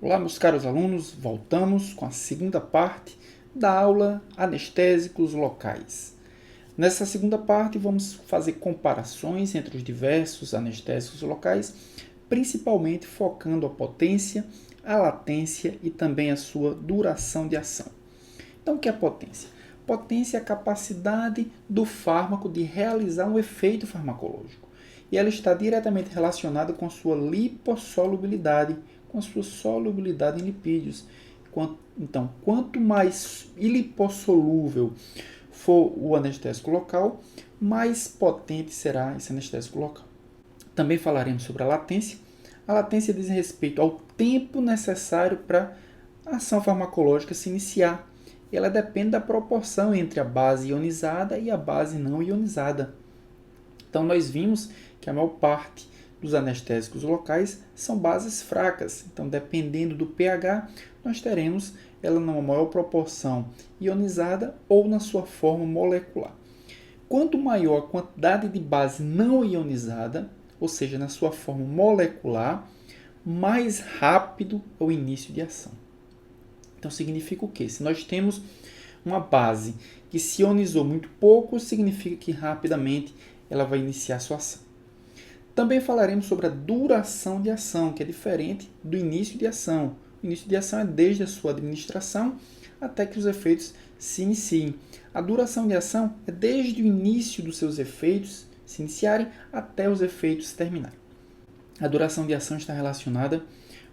Olá, meus caros alunos, voltamos com a segunda parte da aula Anestésicos Locais. Nessa segunda parte, vamos fazer comparações entre os diversos anestésicos locais, principalmente focando a potência, a latência e também a sua duração de ação. Então, o que é potência? Potência é a capacidade do fármaco de realizar um efeito farmacológico. E ela está diretamente relacionada com a sua lipossolubilidade, com a sua solubilidade em lipídios. Então, quanto mais lipossolúvel for o anestésico local, mais potente será esse anestésico local. Também falaremos sobre a latência. A latência diz respeito ao tempo necessário para a ação farmacológica se iniciar. Ela depende da proporção entre a base ionizada e a base não ionizada. Então, nós vimos que a maior parte dos anestésicos locais são bases fracas. Então, dependendo do pH, nós teremos ela numa maior proporção ionizada ou na sua forma molecular. Quanto maior a quantidade de base não ionizada, ou seja, na sua forma molecular, mais rápido é o início de ação. Então, significa o quê? Se nós temos uma base que se ionizou muito pouco, significa que rapidamente ela vai iniciar sua ação. Também falaremos sobre a duração de ação, que é diferente do início de ação. O início de ação é desde a sua administração até que os efeitos se iniciem. A duração de ação é desde o início dos seus efeitos se iniciarem até os efeitos terminarem. A duração de ação está relacionada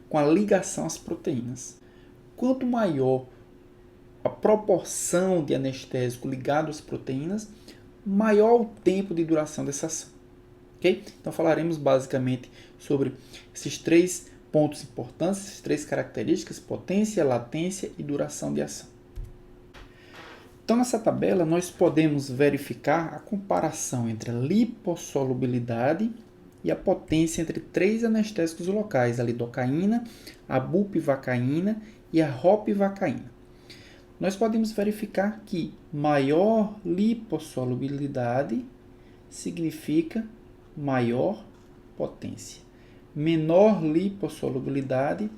com a ligação às proteínas. Quanto maior a proporção de anestésico ligado às proteínas, maior o tempo de duração dessa ação. Okay? Então falaremos basicamente sobre esses três pontos importantes, essas três características: potência, latência e duração de ação. Então nessa tabela nós podemos verificar a comparação entre a lipossolubilidade e a potência entre três anestésicos locais: a lidocaína, a bupivacaína e a ropivacaína. Nós podemos verificar que maior lipossolubilidade significa maior potência. Menor lipossolubilidade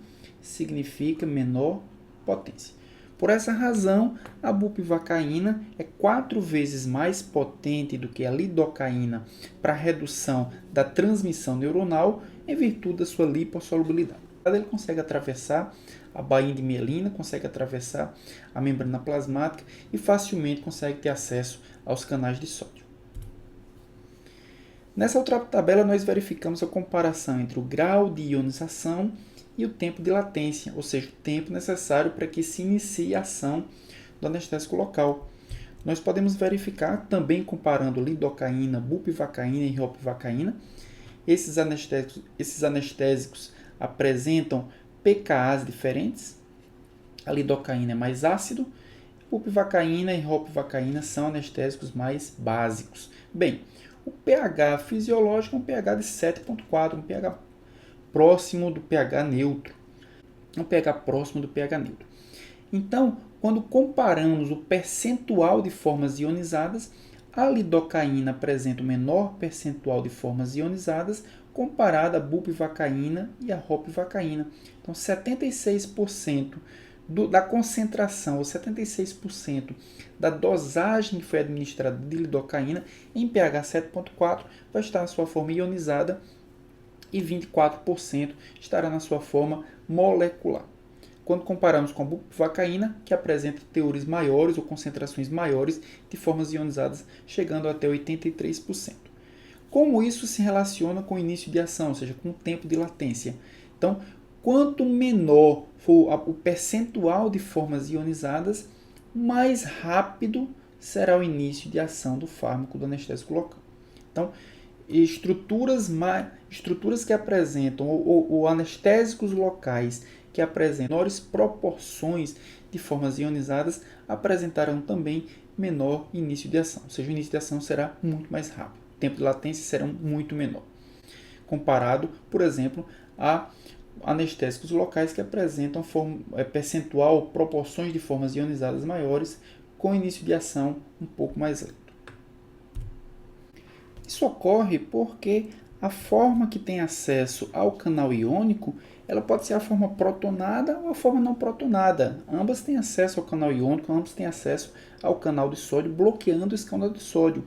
significa menor potência. Por essa razão, a bupivacaína é 4 vezes mais potente do que a lidocaína para a redução da transmissão neuronal em virtude da sua lipossolubilidade. Ele consegue atravessar a bainha de mielina, consegue atravessar a membrana plasmática e facilmente consegue ter acesso aos canais de sódio. Nessa outra tabela, nós verificamos a comparação entre o grau de ionização e o tempo de latência, ou seja, o tempo necessário para que se inicie a ação do anestésico local. Nós podemos verificar, também comparando lidocaína, bupivacaína e ropivacaína, esses anestésicos apresentam pKa's diferentes. A lidocaína é mais ácido, bupivacaína e ropivacaína são anestésicos mais básicos. Bem, o pH fisiológico é um pH de 7,4, um pH próximo do pH neutro. Um pH próximo do pH neutro. Então, quando comparamos o percentual de formas ionizadas, a lidocaína apresenta o menor percentual de formas ionizadas comparada à bupivacaína e à ropivacaína. Então, 76% da concentração, ou 76% da dosagem que foi administrada de lidocaína em pH 7,4 vai estar na sua forma ionizada e 24% estará na sua forma molecular. Quando comparamos com a bupivacaína, que apresenta teores maiores ou concentrações maiores de formas ionizadas, chegando até 83%. Como isso se relaciona com o início de ação, ou seja, com o tempo de latência? Então, quanto menor for o percentual de formas ionizadas, mais rápido será o início de ação do fármaco do anestésico local. Então, estruturas que apresentam, ou anestésicos locais que apresentam menores proporções de formas ionizadas, apresentarão também menor início de ação. Ou seja, o início de ação será muito mais rápido. O tempo de latência será muito menor. Comparado, por exemplo, a anestésicos locais que apresentam percentual, proporções de formas ionizadas maiores, com início de ação um pouco mais lento. Isso ocorre porque a forma que tem acesso ao canal iônico ela pode ser a forma protonada ou a forma não protonada. Ambas têm acesso ao canal iônico, ambas têm acesso ao canal de sódio, bloqueando esse canal de sódio.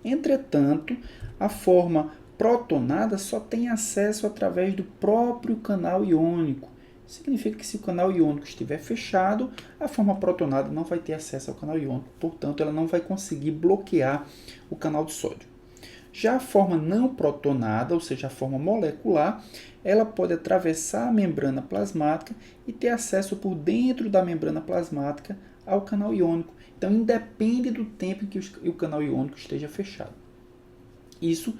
Entretanto, a forma protonada só tem acesso através do próprio canal iônico. Significa que se o canal iônico estiver fechado, a forma protonada não vai ter acesso ao canal iônico, portanto, ela não vai conseguir bloquear o canal de sódio. Já a forma não protonada, ou seja, a forma molecular, ela pode atravessar a membrana plasmática e ter acesso por dentro da membrana plasmática ao canal iônico. Então, independe do tempo em que o canal iônico esteja fechado. Isso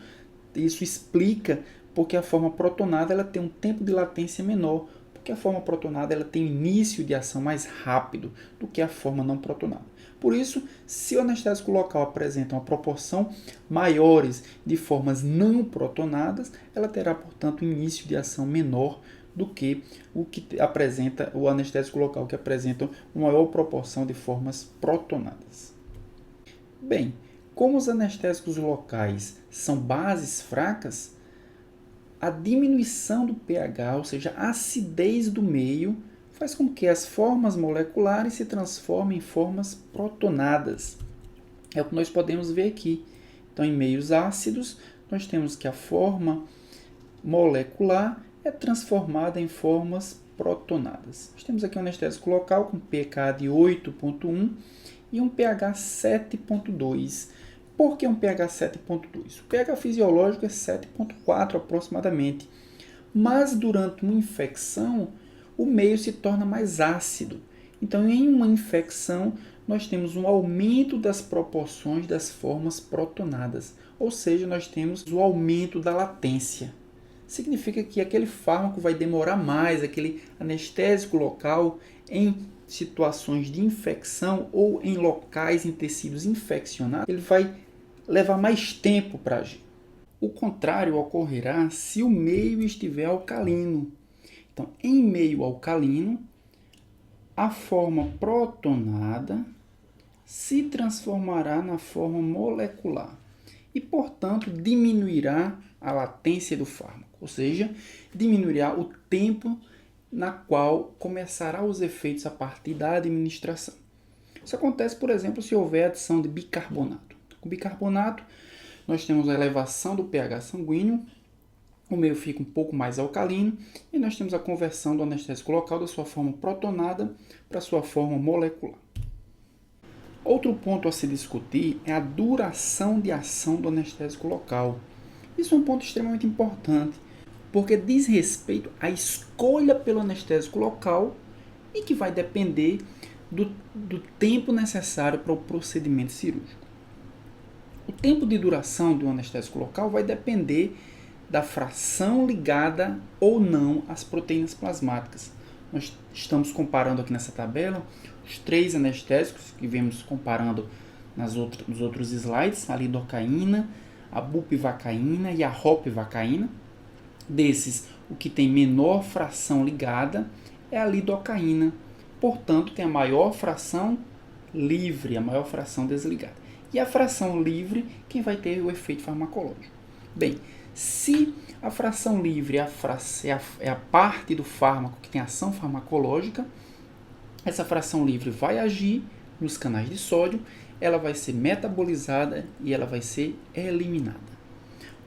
explica porque a forma protonada ela tem um tempo de latência menor, porque a forma protonada ela tem início de ação mais rápido do que a forma não protonada. Por isso, se o anestésico local apresenta uma proporção maiores de formas não protonadas, ela terá, portanto, um início de ação menor do que o que apresenta o anestésico local, que apresenta uma maior proporção de formas protonadas. Bem, como os anestésicos locais são bases fracas, a diminuição do pH, ou seja, a acidez do meio, faz com que as formas moleculares se transformem em formas protonadas. É o que nós podemos ver aqui. Então, em meios ácidos, nós temos que a forma molecular é transformada em formas protonadas. Nós temos aqui um anestésico local com pH de 8,1 e um pH 7,2. Por que um pH 7,2? O pH fisiológico é 7,4 aproximadamente, mas durante uma infecção, o meio se torna mais ácido. Então, em uma infecção, nós temos um aumento das proporções das formas protonadas, ou seja, nós temos o aumento da latência. Significa que aquele fármaco vai demorar mais, aquele anestésico local em situações de infecção ou em locais, em tecidos infeccionados, ele vai levar mais tempo para agir. O contrário ocorrerá se o meio estiver alcalino. Então, em meio alcalino, a forma protonada se transformará na forma molecular e, portanto, diminuirá a latência do fármaco, ou seja, diminuirá o tempo na qual começará os efeitos a partir da administração. Isso acontece, por exemplo, se houver adição de bicarbonato. Com bicarbonato, nós temos a elevação do pH sanguíneo, o meio fica um pouco mais alcalino e nós temos a conversão do anestésico local da sua forma protonada para a sua forma molecular. Outro ponto a se discutir é a duração de ação do anestésico local. Isso é um ponto extremamente importante, porque diz respeito à escolha pelo anestésico local e que vai depender do tempo necessário para o procedimento cirúrgico. O tempo de duração do anestésico local vai depender da fração ligada ou não às proteínas plasmáticas. Nós estamos comparando aqui nessa tabela os 3 anestésicos que vemos comparando nos outros slides, a lidocaína, a bupivacaína e a ropivacaína. Desses, o que tem menor fração ligada é a lidocaína. Portanto, tem a maior fração livre, a maior fração desligada. E a fração livre, quem vai ter o efeito farmacológico. Bem, se a fração livre é a parte do fármaco que tem ação farmacológica, essa fração livre vai agir nos canais de sódio, ela vai ser metabolizada e ela vai ser eliminada.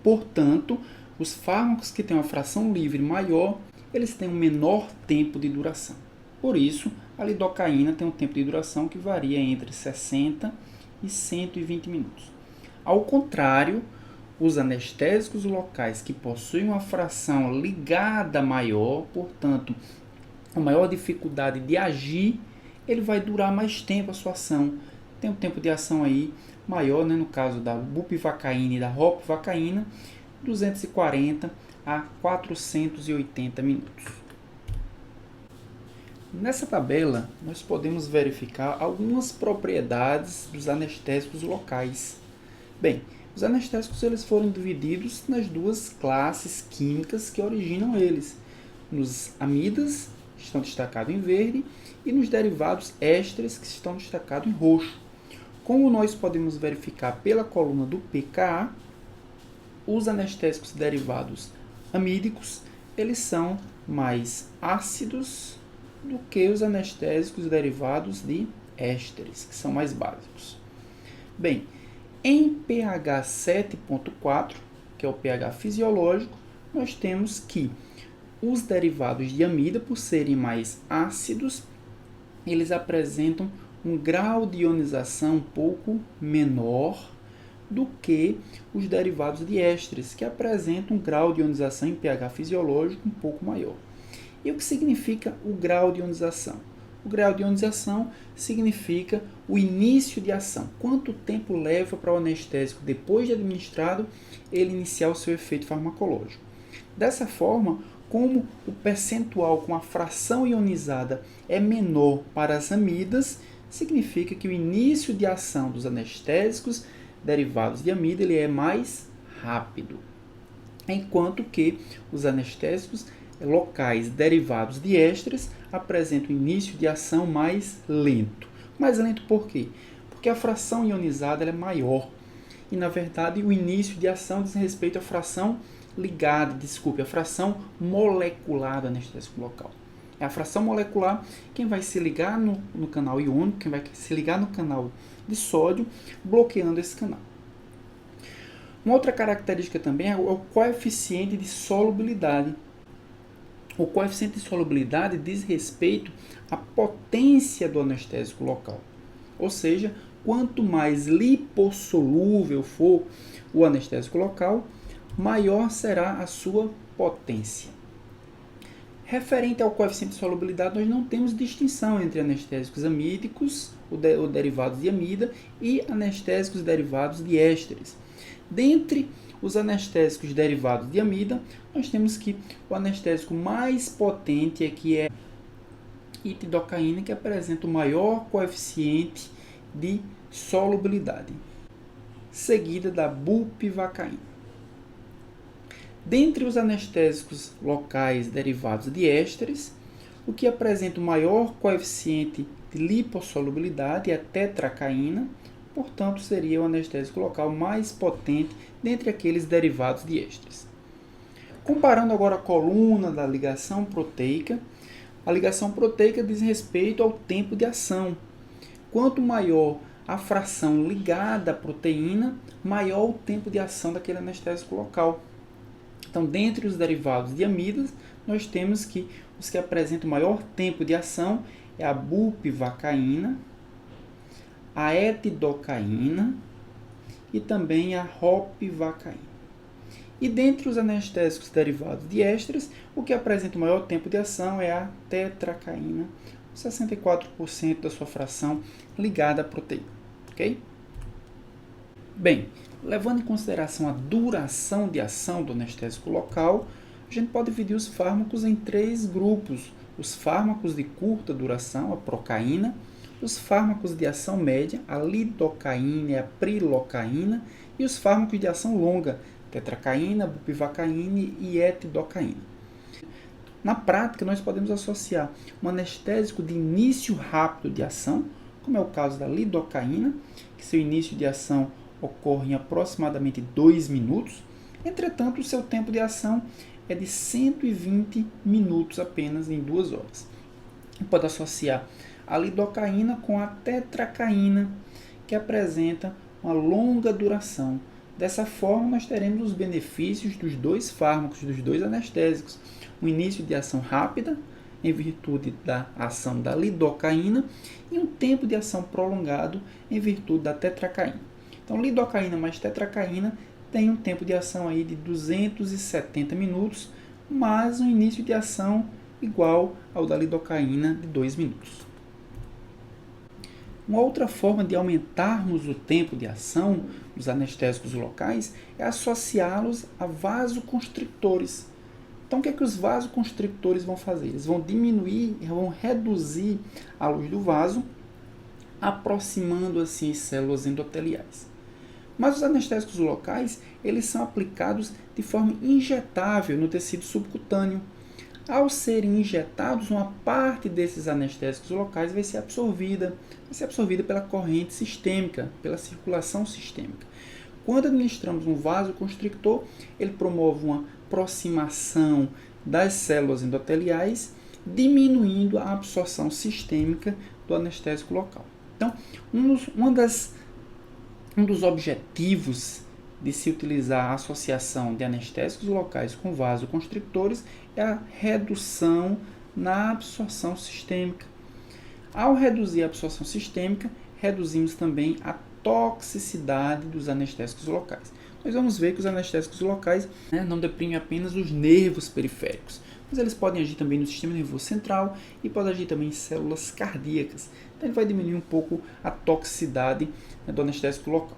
Portanto, os fármacos que têm uma fração livre maior, eles têm um menor tempo de duração. Por isso, a lidocaína tem um tempo de duração que varia entre 60 e 120 minutos. Ao contrário, os anestésicos locais que possuem uma fração ligada maior, portanto, a maior dificuldade de agir, ele vai durar mais tempo a sua ação. Tem um tempo de ação aí maior, né, no caso da bupivacaína e da ropivacaína, 240 a 480 minutos. Nessa tabela, nós podemos verificar algumas propriedades dos anestésicos locais. Bem, os anestésicos eles foram divididos nas duas classes químicas que originam eles. Nos amidas, que estão destacados em verde, e nos derivados ésteres, que estão destacados em roxo. Como nós podemos verificar pela coluna do pKa, os anestésicos derivados amídicos, eles são mais ácidos do que os anestésicos derivados de ésteres, que são mais básicos. Bem, em pH 7.4, que é o pH fisiológico, nós temos que os derivados de amida, por serem mais ácidos, eles apresentam um grau de ionização um pouco menor do que os derivados de ésteres, que apresentam um grau de ionização em pH fisiológico um pouco maior. E o que significa o grau de ionização? O grau de ionização significa o início de ação. Quanto tempo leva para o anestésico, depois de administrado, ele iniciar o seu efeito farmacológico. Dessa forma, como o percentual com a fração ionizada é menor para as amidas, significa que o início de ação dos anestésicos derivados de amida ele é mais rápido. Enquanto que os anestésicos locais derivados de ésteres apresentam início de ação mais lento. Mais lento por quê? Porque a fração ionizada ela é maior. E, na verdade, o início de ação diz respeito à fração a fração molecular do anestésico local. É a fração molecular quem vai se ligar no canal iônico, quem vai se ligar no canal de sódio, bloqueando esse canal. Uma outra característica também é o coeficiente de solubilidade. O coeficiente de solubilidade diz respeito à potência do anestésico local. Ou seja, quanto mais lipossolúvel for o anestésico local, maior será a sua potência. Referente ao coeficiente de solubilidade, nós não temos distinção entre anestésicos amídicos, ou derivados de amida, e anestésicos derivados de ésteres. Dentre os anestésicos derivados de amida, nós temos que o anestésico mais potente é a itidocaína, que apresenta o maior coeficiente de solubilidade, seguida da bupivacaína. Dentre os anestésicos locais derivados de ésteres, o que apresenta o maior coeficiente de lipossolubilidade é a tetracaína, portanto, seria o anestésico local mais potente dentre aqueles derivados de ésteres. Comparando agora a coluna da ligação proteica, a ligação proteica diz respeito ao tempo de ação. Quanto maior a fração ligada à proteína, maior o tempo de ação daquele anestésico local. Então, dentre os derivados de amidas, nós temos que os que apresentam maior tempo de ação é a bupivacaína, a etidocaína e também a ropivacaína. E dentre os anestésicos derivados de ésteres, o que apresenta o maior tempo de ação é a tetracaína, 64% da sua fração ligada à proteína. Ok? Bem, levando em consideração a duração de ação do anestésico local, a gente pode dividir os fármacos em 3 grupos. Os fármacos de curta duração, a procaína, os fármacos de ação média, a lidocaína e a prilocaína, e os fármacos de ação longa, tetracaína, bupivacaína e etidocaína. Na prática, nós podemos associar um anestésico de início rápido de ação, como é o caso da lidocaína, que seu início de ação ocorre em aproximadamente 2 minutos. Entretanto, o seu tempo de ação é de 120 minutos apenas em 2 horas. Pode associar a lidocaína com a tetracaína, que apresenta uma longa duração. Dessa forma, nós teremos os benefícios dos 2 fármacos, dos 2 anestésicos. Um início de ação rápida, em virtude da ação da lidocaína, e um tempo de ação prolongado, em virtude da tetracaína. Então, lidocaína mais tetracaína tem um tempo de ação aí de 270 minutos, mas um início de ação igual ao da lidocaína de 2 minutos. Uma outra forma de aumentarmos o tempo de ação dos anestésicos locais é associá-los a vasoconstrictores. Então, o que é que os vasoconstrictores vão fazer? Eles vão vão reduzir a luz do vaso, aproximando assim as células endoteliais. Mas os anestésicos locais, eles são aplicados de forma injetável no tecido subcutâneo. Ao serem injetados, uma parte desses anestésicos locais vai ser absorvida pela corrente sistêmica, pela circulação sistêmica. Quando administramos um vasoconstrictor, ele promove uma aproximação das células endoteliais, diminuindo a absorção sistêmica do anestésico local. Então, um dos objetivos de se utilizar a associação de anestésicos locais com vasoconstrictores é a redução na absorção sistêmica. Ao reduzir a absorção sistêmica, reduzimos também a toxicidade dos anestésicos locais. Nós vamos ver que os anestésicos locais não deprimem apenas os nervos periféricos, mas eles podem agir também no sistema nervoso central e podem agir também em células cardíacas. Então ele vai diminuir um pouco a toxicidade do anestésico local.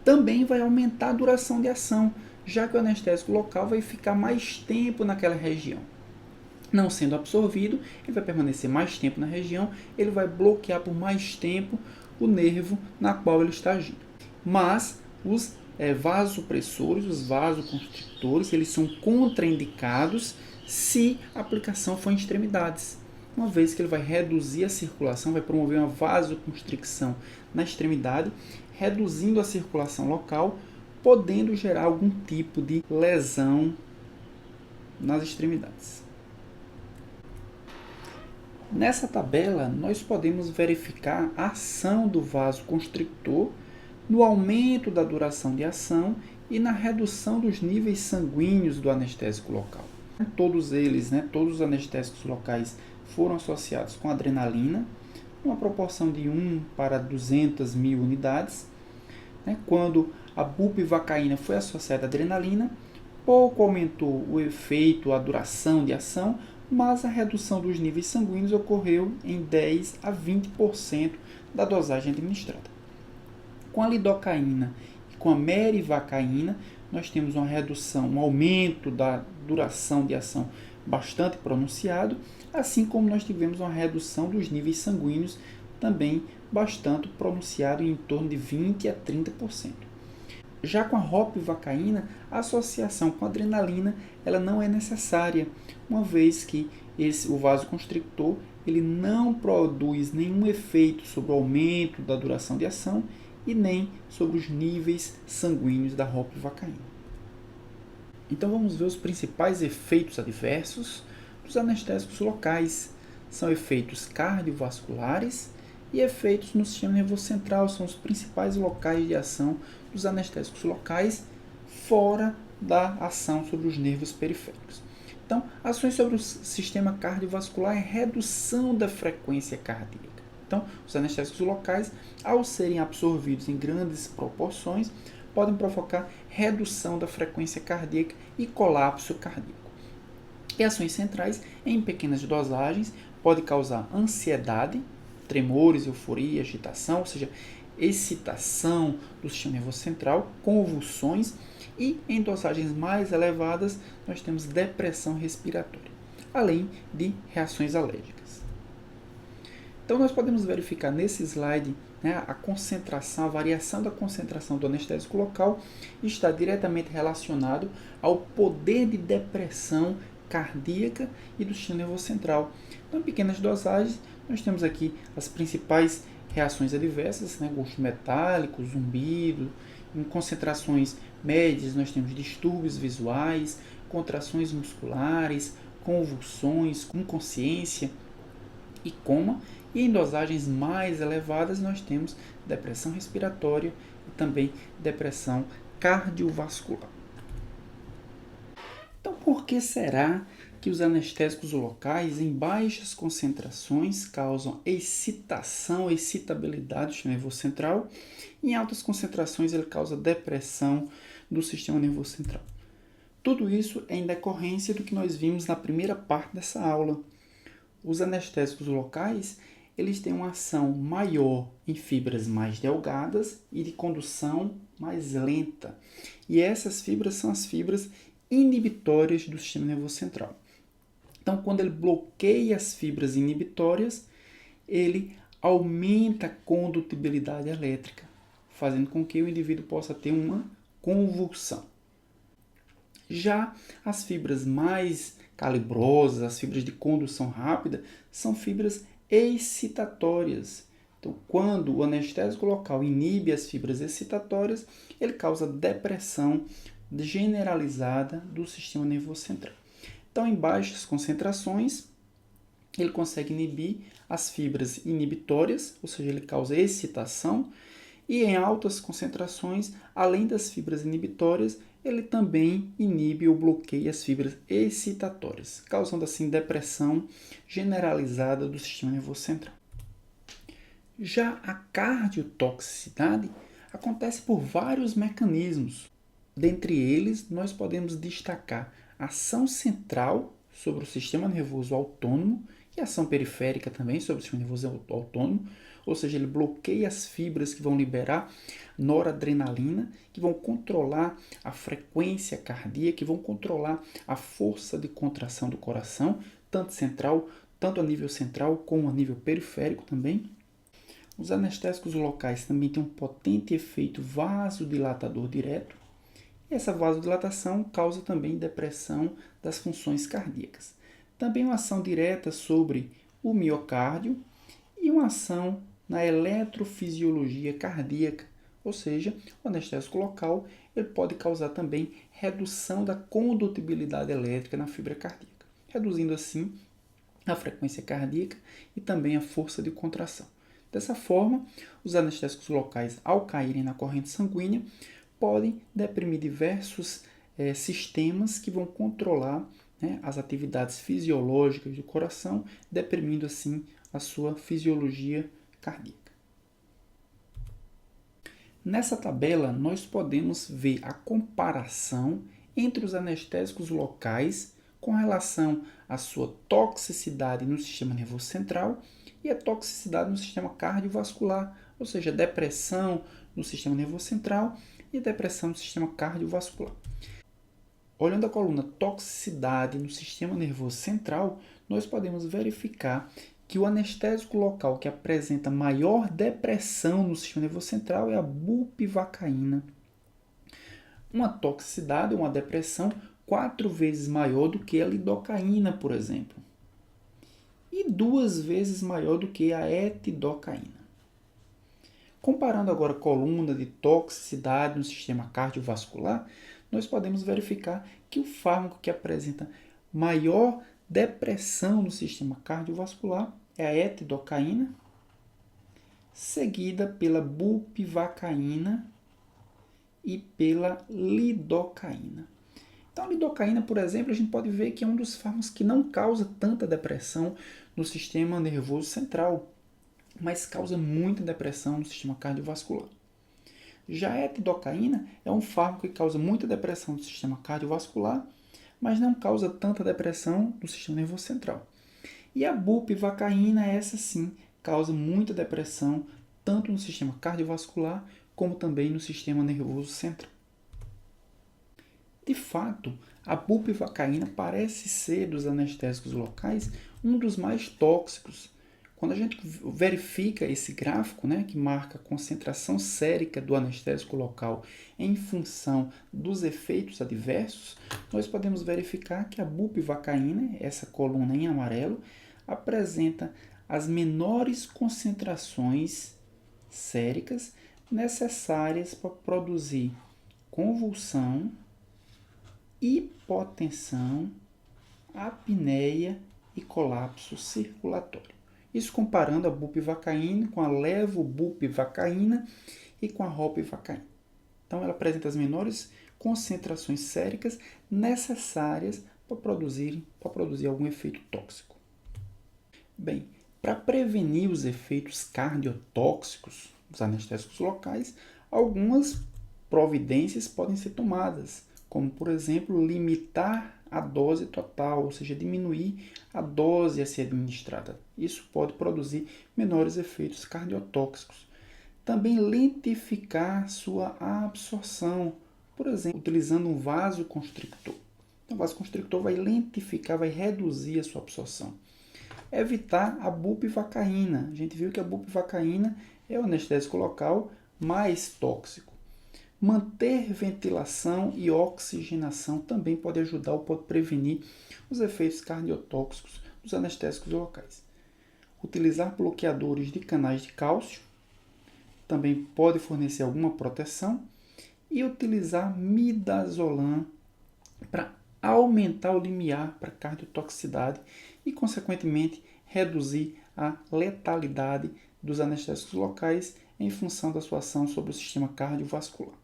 Também vai aumentar a duração de ação, já que o anestésico local vai ficar mais tempo naquela região. Não sendo absorvido, ele vai permanecer mais tempo na região, ele vai bloquear por mais tempo o nervo na qual ele está agindo. Mas os vasopressores, os vasoconstrictores, eles são contraindicados se a aplicação for em extremidades, uma vez que ele vai reduzir a circulação, vai promover uma vasoconstricção na extremidade, reduzindo a circulação local, podendo gerar algum tipo de lesão nas extremidades. Nessa tabela, nós podemos verificar a ação do vasoconstrictor no aumento da duração de ação e na redução dos níveis sanguíneos do anestésico local. Todos eles, todos os anestésicos locais foram associados com adrenalina, uma proporção de 1 para 200 mil unidades. Quando a bupivacaína foi associada à adrenalina, pouco aumentou o efeito, a duração de ação, mas a redução dos níveis sanguíneos ocorreu em 10 a 20% da dosagem administrada. Com a lidocaína e com a merivacaína, nós temos uma redução, um aumento da duração de ação bastante pronunciado, assim como nós tivemos uma redução dos níveis sanguíneos também bastante pronunciado, em torno de 20 a 30%. Já com a ropivacaína, a associação com a adrenalina ela não é necessária, uma vez que o vasoconstrictor ele não produz nenhum efeito sobre o aumento da duração de ação e nem sobre os níveis sanguíneos da ropivacaína. Então vamos ver os principais efeitos adversos dos anestésicos locais. São efeitos cardiovasculares e efeitos no sistema nervoso central, são os principais locais de ação dos anestésicos locais, fora da ação sobre os nervos periféricos. Então, ações sobre o sistema cardiovascular é redução da frequência cardíaca. Então, os anestésicos locais, ao serem absorvidos em grandes proporções, podem provocar redução da frequência cardíaca e colapso cardíaco. E ações centrais, em pequenas dosagens, podem causar ansiedade, tremores, euforia, agitação, ou seja, excitação do sistema nervoso central, convulsões e, em dosagens mais elevadas, nós temos depressão respiratória, além de reações alérgicas. Então, nós podemos verificar nesse slide a concentração, a variação da concentração do anestésico local está diretamente relacionado ao poder de depressão cardíaca e do sistema nervoso central. Então, em pequenas dosagens, nós temos aqui as principais reações adversas, gosto metálico, zumbido. Em concentrações médias, nós temos distúrbios visuais, contrações musculares, convulsões, inconsciência e coma. E em dosagens mais elevadas, nós temos depressão respiratória e também depressão cardiovascular. Então, por que será que os anestésicos locais em baixas concentrações causam excitabilidade do sistema nervoso central e em altas concentrações ele causa depressão do sistema nervoso central? Tudo isso é em decorrência do que nós vimos na primeira parte dessa aula. Os anestésicos locais eles têm uma ação maior em fibras mais delgadas e de condução mais lenta. E essas fibras são as fibras inibitórias do sistema nervoso central. Então, quando ele bloqueia as fibras inibitórias, ele aumenta a condutibilidade elétrica, fazendo com que o indivíduo possa ter uma convulsão. Já as fibras mais calibrosas, as fibras de condução rápida, são fibras excitatórias. Então, quando o anestésico local inibe as fibras excitatórias, ele causa depressão generalizada do sistema nervoso central. Então, em baixas concentrações, ele consegue inibir as fibras inibitórias, ou seja, ele causa excitação, e em altas concentrações, além das fibras inibitórias, ele também inibe ou bloqueia as fibras excitatórias, causando assim depressão generalizada do sistema nervoso central. Já a cardiotoxicidade acontece por vários mecanismos. Dentre eles, nós podemos destacar a ação central sobre o sistema nervoso autônomo e a ação periférica também sobre o sistema nervoso autônomo, ou seja, ele bloqueia as fibras que vão liberar noradrenalina, que vão controlar a frequência cardíaca, que vão controlar a força de contração do coração, tanto a nível central como a nível periférico também. Os anestésicos locais também têm um potente efeito vasodilatador direto. E essa vasodilatação causa também depressão das funções cardíacas. Também uma ação direta sobre o miocárdio e uma ação na eletrofisiologia cardíaca, ou seja, o anestésico local ele pode causar também redução da condutibilidade elétrica na fibra cardíaca, reduzindo assim a frequência cardíaca e também a força de contração. Dessa forma, os anestésicos locais, ao caírem na corrente sanguínea, podem deprimir diversos sistemas que vão controlar as atividades fisiológicas do coração, deprimindo assim a sua fisiologia cardíaca. Nessa tabela, nós podemos ver a comparação entre os anestésicos locais com relação à sua toxicidade no sistema nervoso central e a toxicidade no sistema cardiovascular, ou seja, depressão no sistema nervoso central e depressão no sistema cardiovascular. Olhando a coluna toxicidade no sistema nervoso central, nós podemos verificar que o anestésico local que apresenta maior depressão no sistema nervoso central é a bupivacaína. Uma toxicidade, uma depressão 4 vezes maior do que a lidocaína, por exemplo, e 2 vezes maior do que a etidocaína. Comparando agora a coluna de toxicidade no sistema cardiovascular, nós podemos verificar que o fármaco que apresenta maior depressão no sistema cardiovascular é a etidocaína, seguida pela bupivacaína e pela lidocaína. Então, a lidocaína, por exemplo, a gente pode ver que é um dos fármacos que não causa tanta depressão no sistema nervoso central, mas causa muita depressão no sistema cardiovascular. Já a etidocaína é um fármaco que causa muita depressão no sistema cardiovascular, mas não causa tanta depressão no sistema nervoso central. E a bupivacaína, essa sim, causa muita depressão tanto no sistema cardiovascular como também no sistema nervoso central. De fato, a bupivacaína parece ser, dos anestésicos locais, um dos mais tóxicos. Quando a gente verifica esse gráfico, que marca a concentração sérica do anestésico local em função dos efeitos adversos, nós podemos verificar que a bupivacaína, essa coluna em amarelo, apresenta as menores concentrações séricas necessárias para produzir convulsão, hipotensão, apneia e colapso circulatório. Isso comparando a bupivacaína com a levobupivacaína e com a ropivacaína. Então, ela apresenta as menores concentrações séricas necessárias para produzir algum efeito tóxico. Bem, para prevenir os efeitos cardiotóxicos dos anestésicos locais, algumas providências podem ser tomadas, como, por exemplo, limitar a dose total, ou seja, diminuir a dose a ser administrada. Isso pode produzir menores efeitos cardiotóxicos. Também lentificar sua absorção, por exemplo, utilizando um vasoconstrictor. Então, o vasoconstrictor vai lentificar, vai reduzir a sua absorção. Evitar a bupivacaína. A gente viu que a bupivacaína é o anestésico local mais tóxico. Manter ventilação e oxigenação também pode ajudar ou pode prevenir os efeitos cardiotóxicos dos anestésicos locais. Utilizar bloqueadores de canais de cálcio também pode fornecer alguma proteção e utilizar midazolam para aumentar o limiar para cardiotoxicidade e, consequentemente, reduzir a letalidade dos anestésicos locais em função da sua ação sobre o sistema cardiovascular.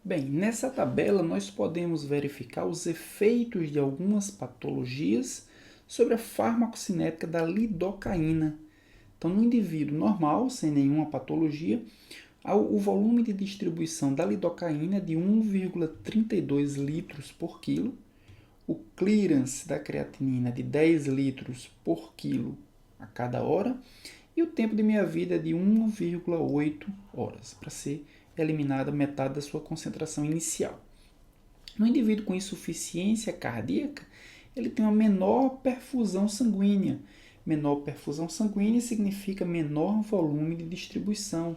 Bem, nessa tabela nós podemos verificar os efeitos de algumas patologias sobre a farmacocinética da lidocaína. Então, no indivíduo normal, sem nenhuma patologia, o volume de distribuição da lidocaína é de 1,32 litros por quilo, o clearance da creatinina é de 10 litros por quilo a cada hora, e o tempo de meia-vida é de 1,8 horas, para ser eliminada metade da sua concentração inicial. No indivíduo com insuficiência cardíaca, ele tem uma menor perfusão sanguínea. Menor perfusão sanguínea significa menor volume de distribuição,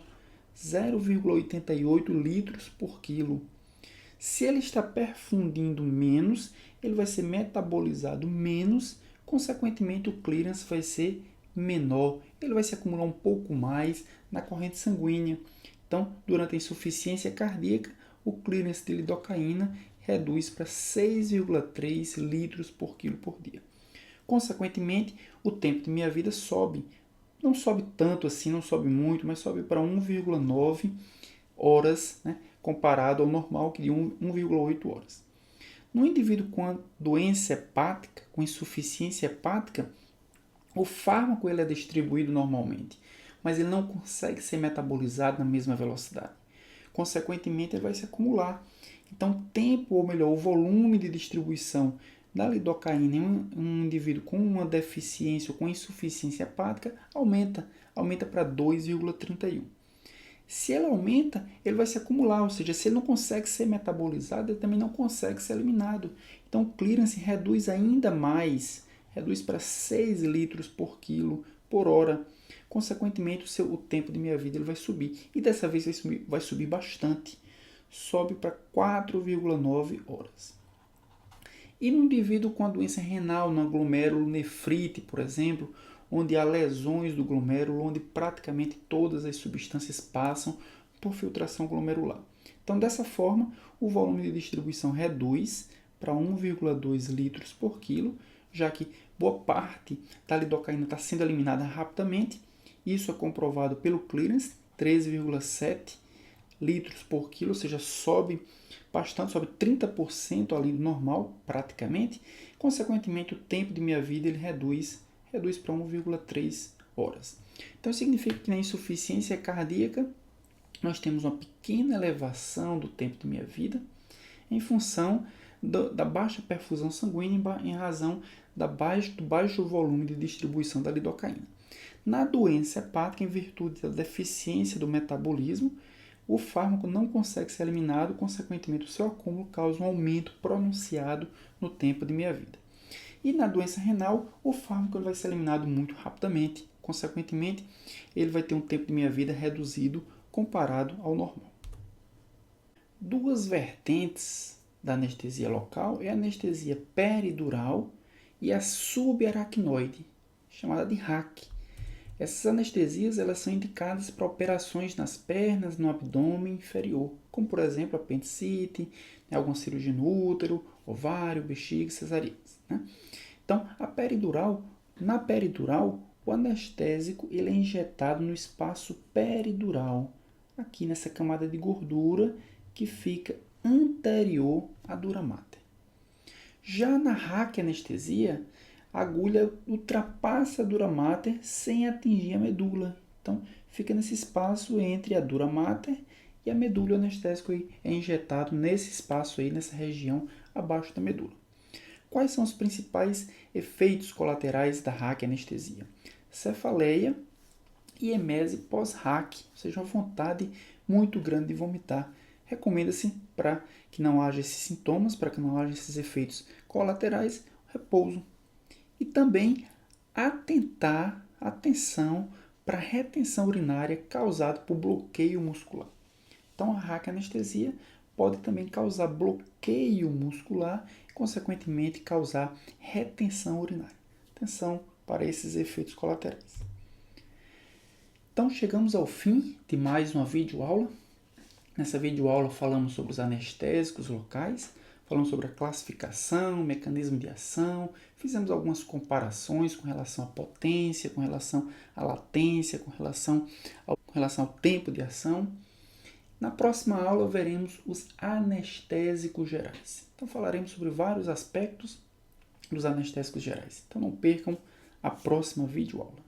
0,88 litros por quilo. Se ele está perfundindo menos, ele vai ser metabolizado menos, consequentemente o clearance vai ser menor, ele vai se acumular um pouco mais na corrente sanguínea. Então, durante a insuficiência cardíaca, o clearance de lidocaína reduz para 6,3 litros por quilo por dia. Consequentemente, o tempo de meia-vida sobe. Não sobe tanto assim, não sobe muito, mas sobe para 1,9 horas, né, comparado ao normal, que de 1,8 horas. No indivíduo com doença hepática, com insuficiência hepática, o fármaco ele é distribuído normalmente, mas ele não consegue ser metabolizado na mesma velocidade. Consequentemente, ele vai se acumular. Então, o tempo, ou melhor, o volume de distribuição da lidocaína em um indivíduo com uma deficiência ou com insuficiência hepática aumenta para 2,31. Se ele aumenta, ele vai se acumular, ou seja, se ele não consegue ser metabolizado, ele também não consegue ser eliminado. Então, o clearance reduz ainda mais, reduz para 6 litros por quilo por hora. Consequentemente, o tempo de meia-vida ele vai subir. E dessa vez vai subir bastante. Sobe para 4,9 horas. E no indivíduo com a doença renal, no glomerulonefrite, por exemplo, onde há lesões do glomérulo, onde praticamente todas as substâncias passam por filtração glomerular. Então, dessa forma, o volume de distribuição reduz para 1,2 litros por quilo, já que boa parte da lidocaína está sendo eliminada rapidamente. Isso é comprovado pelo clearance, 13,7 litros por quilo, ou seja, sobe bastante, sobe 30% além do normal, praticamente. Consequentemente, o tempo de meia-vida ele reduz para 1,3 horas. Então, significa que na insuficiência cardíaca, nós temos uma pequena elevação do tempo de meia-vida em função da baixa perfusão sanguínea em razão do baixo volume de distribuição da lidocaína. Na doença hepática, em virtude da deficiência do metabolismo, o fármaco não consegue ser eliminado, consequentemente o seu acúmulo causa um aumento pronunciado no tempo de meia-vida. E na doença renal, o fármaco vai ser eliminado muito rapidamente, consequentemente ele vai ter um tempo de meia-vida reduzido comparado ao normal. Duas vertentes da anestesia local é a anestesia peridural e a subaracnoide, chamada de RAC. Essas anestesias elas são indicadas para operações nas pernas, no abdômen inferior, como por exemplo apendicite, alguma cirurgia no útero, ovário, bexiga, cesarianas. Né? Então, na peridural, o anestésico ele é injetado no espaço peridural, aqui nessa camada de gordura que fica anterior à dura mater. Já na raquianestesia, a agulha ultrapassa a dura mater sem atingir a medula. Então, fica nesse espaço entre a dura mater e a medula. O anestésico é injetado nesse espaço aí, nessa região abaixo da medula. Quais são os principais efeitos colaterais da raquianestesia? Cefaleia e emese pós-RAC, ou seja, uma vontade muito grande de vomitar. Recomenda-se, para que não haja esses sintomas, para que não haja esses efeitos colaterais, repouso. E também atenção para a retenção urinária causada por bloqueio muscular. Então, a raquianestesia pode também causar bloqueio muscular e, consequentemente, causar retenção urinária. Atenção para esses efeitos colaterais. Então, chegamos ao fim de mais uma videoaula. Nessa videoaula falamos sobre os anestésicos locais, falamos sobre a classificação, mecanismo de ação, fizemos algumas comparações com relação à potência, com relação à latência, com relação ao tempo de ação. Na próxima aula veremos os anestésicos gerais. Então falaremos sobre vários aspectos dos anestésicos gerais. Então não percam a próxima videoaula.